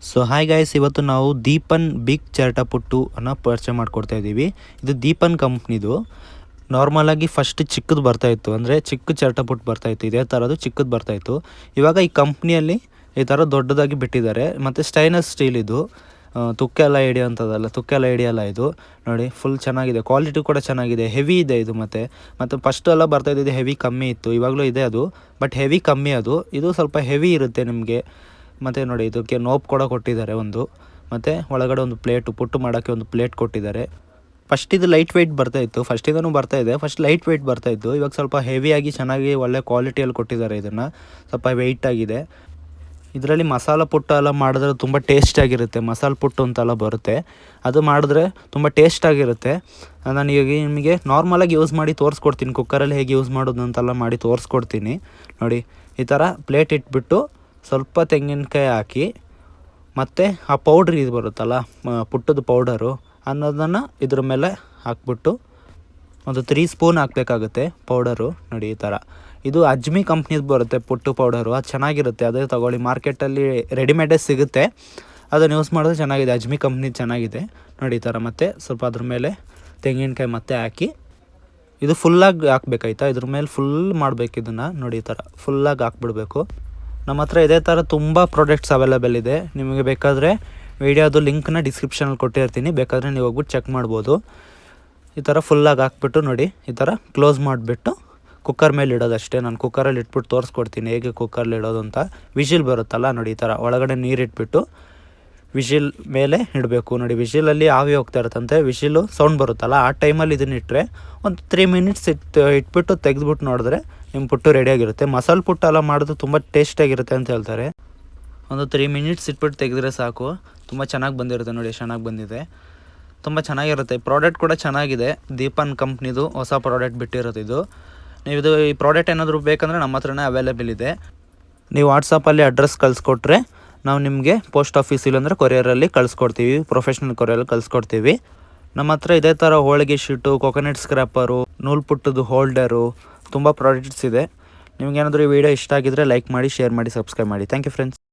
So hi guys, ಇವತ್ತು ನಾವು Deepan big ಚಿರಟಪುಟ್ಟು ಅನ್ನು ಪರಿಚಯ ಮಾಡಿಕೊಡ್ತಾ ಇದ್ದೀವಿ. ಇದು ದೀಪನ್ ಕಂಪ್ನಿದು. ನಾರ್ಮಲಾಗಿ ಫಸ್ಟ್ ಚಿಕ್ಕದು ಬರ್ತಾಯಿತ್ತು, ಅಂದರೆ ಚಿಕ್ಕ ಚಿರಟಪುಟ್ಟು ಬರ್ತಾಯಿತ್ತು, ಇದೇ ಥರದ್ದು ಚಿಕ್ಕದು ಬರ್ತಾಯಿತ್ತು. ಇವಾಗ ಈ ಕಂಪ್ನಿಯಲ್ಲಿ ಈ ಥರ ದೊಡ್ಡದಾಗಿ ಬಿಟ್ಟಿದ್ದಾರೆ. ಮತ್ತು ಸ್ಟೈನಸ್ ಸ್ಟೀಲ್ ಇದು, ತುಕ್ಕೆಲ್ಲ ಹಿಡಿಯೋಂಥದ್ದಲ್ಲ, ತುಕ್ಕೆಲ್ಲ ಹಿಡಿಯಲ್ಲ ಇದು. ನೋಡಿ, ಫುಲ್ ಚೆನ್ನಾಗಿದೆ, ಕ್ವಾಲಿಟಿ ಕೂಡ ಚೆನ್ನಾಗಿದೆ, ಹೆವಿ ಇದೆ ಇದು. ಮತ್ತು ಫಸ್ಟ್ ಎಲ್ಲ ಬರ್ತಾಯಿದ್ದು ಹೆವಿ ಕಮ್ಮಿ ಇತ್ತು, ಇವಾಗಲೂ ಇದೆ ಅದು, ಬಟ್ ಹೆವಿ ಕಮ್ಮಿ ಅದು. ಇದು ಸ್ವಲ್ಪ ಹೆವಿ ಇರುತ್ತೆ ನಿಮಗೆ. ಮತ್ತು ನೋಡಿ, ಇದಕ್ಕೆ ನೋಬ್ ಕೂಡ ಕೊಟ್ಟಿದ್ದಾರೆ ಒಂದು, ಮತ್ತು ಒಳಗಡೆ ಒಂದು ಪ್ಲೇಟು, ಪುಟ್ಟು ಮಾಡೋಕ್ಕೆ ಒಂದು ಪ್ಲೇಟ್ ಕೊಟ್ಟಿದ್ದಾರೆ. ಫಸ್ಟ್ ಇದು ಲೈಟ್ ವೆಯ್ಟ್ ಬರ್ತಾಯಿತ್ತು, ಫಸ್ಟಿಂದನೂ ಬರ್ತಾಯಿದೆ. ಫಸ್ಟ್ ಲೈಟ್ ವೆಯ್ಟ್ ಬರ್ತಾಯಿತ್ತು, ಇವಾಗ ಸ್ವಲ್ಪ ಹೆವಿಯಾಗಿ ಚೆನ್ನಾಗಿ ಒಳ್ಳೆ ಕ್ವಾಲಿಟಿಯಲ್ಲಿ ಕೊಟ್ಟಿದ್ದಾರೆ. ಇದನ್ನು ಸ್ವಲ್ಪ ವೆಯ್ಟ್ ಆಗಿದೆ. ಇದರಲ್ಲಿ ಮಸಾಲ ಪುಟ್ಟು ಎಲ್ಲ ಮಾಡಿದ್ರೆ ತುಂಬ ಟೇಸ್ಟಾಗಿರುತ್ತೆ. ಮಸಾಲೆ ಪುಟ್ಟು ಅಂತೆಲ್ಲ ಬರುತ್ತೆ, ಅದು ಮಾಡಿದ್ರೆ ತುಂಬ ಟೇಸ್ಟಾಗಿರುತ್ತೆ. ನಾನು ಈಗ ನಿಮಗೆ ನಾರ್ಮಲಾಗಿ ಯೂಸ್ ಮಾಡಿ ತೋರಿಸ್ಕೊಡ್ತೀನಿ, ಕುಕ್ಕರಲ್ಲಿ ಹೇಗೆ ಯೂಸ್ ಮಾಡೋದು ಅಂತೆಲ್ಲ ಮಾಡಿ ತೋರಿಸ್ಕೊಡ್ತೀನಿ. ನೋಡಿ, ಈ ಥರ ಪ್ಲೇಟ್ ಇಟ್ಬಿಟ್ಟು ಸ್ವಲ್ಪ ತೆಂಗಿನಕಾಯಿ ಹಾಕಿ, ಮತ್ತು ಆ ಪೌಡ್ರ್ ಇದು ಬರುತ್ತಲ್ಲ, ಪುಟ್ಟದ ಪೌಡರು ಅನ್ನೋದನ್ನು ಇದ್ರ ಮೇಲೆ ಹಾಕ್ಬಿಟ್ಟು ಒಂದು 3 ಸ್ಪೂನ್ ಹಾಕಬೇಕಾಗುತ್ತೆ ಪೌಡರು. ನೋಡಿ, ಈ ಥರ. ಇದು ಅಜ್ಮಿ ಕಂಪ್ನಿದು ಬರುತ್ತೆ ಪುಟ್ಟು ಪೌಡರು, ಅದು ಚೆನ್ನಾಗಿರುತ್ತೆ, ಅದೇ ತೊಗೊಳ್ಳಿ. ಮಾರ್ಕೆಟಲ್ಲಿ ರೆಡಿಮೇಡೇ ಸಿಗುತ್ತೆ, ಅದನ್ನು ಯೂಸ್ ಮಾಡಿದ್ರೆ ಚೆನ್ನಾಗಿದೆ. ಅಜ್ಮಿ ಕಂಪ್ನಿದು ಚೆನ್ನಾಗಿದೆ. ನೋಡಿ, ಈ ಥರ. ಮತ್ತು ಸ್ವಲ್ಪ ಅದ್ರ ಮೇಲೆ ತೆಂಗಿನಕಾಯಿ ಮತ್ತೆ ಹಾಕಿ, ಇದು ಫುಲ್ಲಾಗಿ ಹಾಕ್ಬೇಕಾಯ್ತಾ, ಇದ್ರ ಮೇಲೆ ಫುಲ್ ಮಾಡಬೇಕು ಇದನ್ನು. ನೋಡಿ, ಈ ಥರ ಫುಲ್ಲಾಗಿ ಹಾಕ್ಬಿಡ್ಬೇಕು. ನಮ್ಮ ಹತ್ರ ಇದೇ ಥರ ತುಂಬ ಪ್ರಾಡಕ್ಟ್ಸ್ ಅವೈಲೇಬಲ್ ಇದೆ. ನಿಮಗೆ ಬೇಕಾದರೆ ವಿಡಿಯೋದು ಲಿಂಕ್ನ ಡಿಸ್ಕ್ರಿಪ್ಷನಲ್ಲಿ ಕೊಟ್ಟಿರ್ತೀನಿ, ಬೇಕಾದರೆ ನೀವು ಹೋಗ್ಬಿಟ್ಟು ಚೆಕ್ ಮಾಡ್ಬೋದು. ಈ ಥರ ಫುಲ್ಲಾಗಿ ಹಾಕ್ಬಿಟ್ಟು ನೋಡಿ, ಈ ಥರ ಕ್ಲೋಸ್ ಮಾಡಿಬಿಟ್ಟು ಕುಕ್ಕರ್ ಮೇಲೆ ಇಡೋದಷ್ಟೇ. ನಾನು ಕುಕ್ಕರಲ್ಲಿ ಇಟ್ಬಿಟ್ಟು ತೋರಿಸ್ಕೊಡ್ತೀನಿ ಹೇಗೆ ಕುಕ್ಕರಲ್ಲಿ ಇಡೋದು ಅಂತ. ವಿಷಿಲ್ ಬರುತ್ತಲ್ಲ ನೋಡಿ, ಈ ಥರ ಒಳಗಡೆ ನೀರಿಟ್ಬಿಟ್ಟು ವಿಷಿಲ್ ಮೇಲೆ ಇಡಬೇಕು. ನೋಡಿ, ವಿಷಿಲಲ್ಲಿ ಆವಿ ಹೋಗ್ತಾ ಇರುತ್ತಂತೆ, ವಿಷಿಲು ಸೌಂಡ್ ಬರುತ್ತಲ್ಲ, ಆ ಟೈಮಲ್ಲಿ ಇದನ್ನು ಇಟ್ಟರೆ ಒಂದು 3 ಮಿನಿಟ್ಸ್ ಇಟ್ಬಿಟ್ಟು ತೆಗೆದ್ಬಿಟ್ಟು ನೋಡಿದ್ರೆ ನಿಮ್ಮ ಪುಟ್ಟು ರೆಡಿಯಾಗಿರುತ್ತೆ. ಮಸಾಲೆ ಪುಟ್ಟು ಎಲ್ಲ ಮಾಡೋದು ತುಂಬ ಟೇಸ್ಟಾಗಿರುತ್ತೆ ಅಂತ ಹೇಳ್ತಾರೆ. ಒಂದು 3 ಮಿನಿಟ್ಸ್ ಇಟ್ಬಿಟ್ಟು ತೆಗೆದ್ರೆ ಸಾಕು, ತುಂಬ ಚೆನ್ನಾಗಿ ಬಂದಿರುತ್ತೆ. ನೋಡಿ, ಚೆನ್ನಾಗಿ ಬಂದಿದೆ, ತುಂಬ ಚೆನ್ನಾಗಿರುತ್ತೆ. ಪ್ರಾಡಕ್ಟ್ ಕೂಡ ಚೆನ್ನಾಗಿದೆ. ದೀಪನ್ ಕಂಪ್ನಿದು ಹೊಸ ಪ್ರಾಡಕ್ಟ್ ಬಿಟ್ಟಿರೋದು ಇದು. ನೀವು ಈ ಪ್ರಾಡಕ್ಟ್ ಏನಾದರೂ ಬೇಕಂದರೆ ನಮ್ಮ ಹತ್ರನೇ ಅವೈಲೇಬಲ್ ಇದೆ. ನೀವು ವಾಟ್ಸಪ್ಪಲ್ಲಿ ಅಡ್ರೆಸ್ ಕಳಿಸ್ಕೊಟ್ರೆ ನಾವು ನಿಮಗೆ ಪೋಸ್ಟ್ ಆಫೀಸ್ ಇಲ್ಲಾಂದರೆ ಕೊರಿಯರಲ್ಲಿ ಕಳಿಸ್ಕೊಡ್ತೀವಿ, ಪ್ರೊಫೆಷ್ನಲ್ ಕೊರಿಯರಲ್ಲಿ ಕಳಿಸ್ಕೊಡ್ತೀವಿ. ನಮ್ಮ ಹತ್ರ ಇದೇ ಥರ ಹೋಳಿಗೆ ಶೀಟು, ಕೊಕೊನಟ್ ಸ್ಕ್ರ್ಯಾಪರು, ನೂಲು ಪುಟ್ಟದು ಹೋಲ್ಡರು, ತುಂಬ ಪ್ರಾಡಕ್ಟ್ಸ್ ಇದೆ. ನಿಮಗೇನಾದರೂ ಈ ವಿಡಿಯೋ ಇಷ್ಟ ಆಗಿದ್ದರೆ ಲೈಕ್ ಮಾಡಿ, ಶೇರ್ ಮಾಡಿ, ಸಬ್ಸ್ಕ್ರೈಬ್ ಮಾಡಿ. Thank you friends.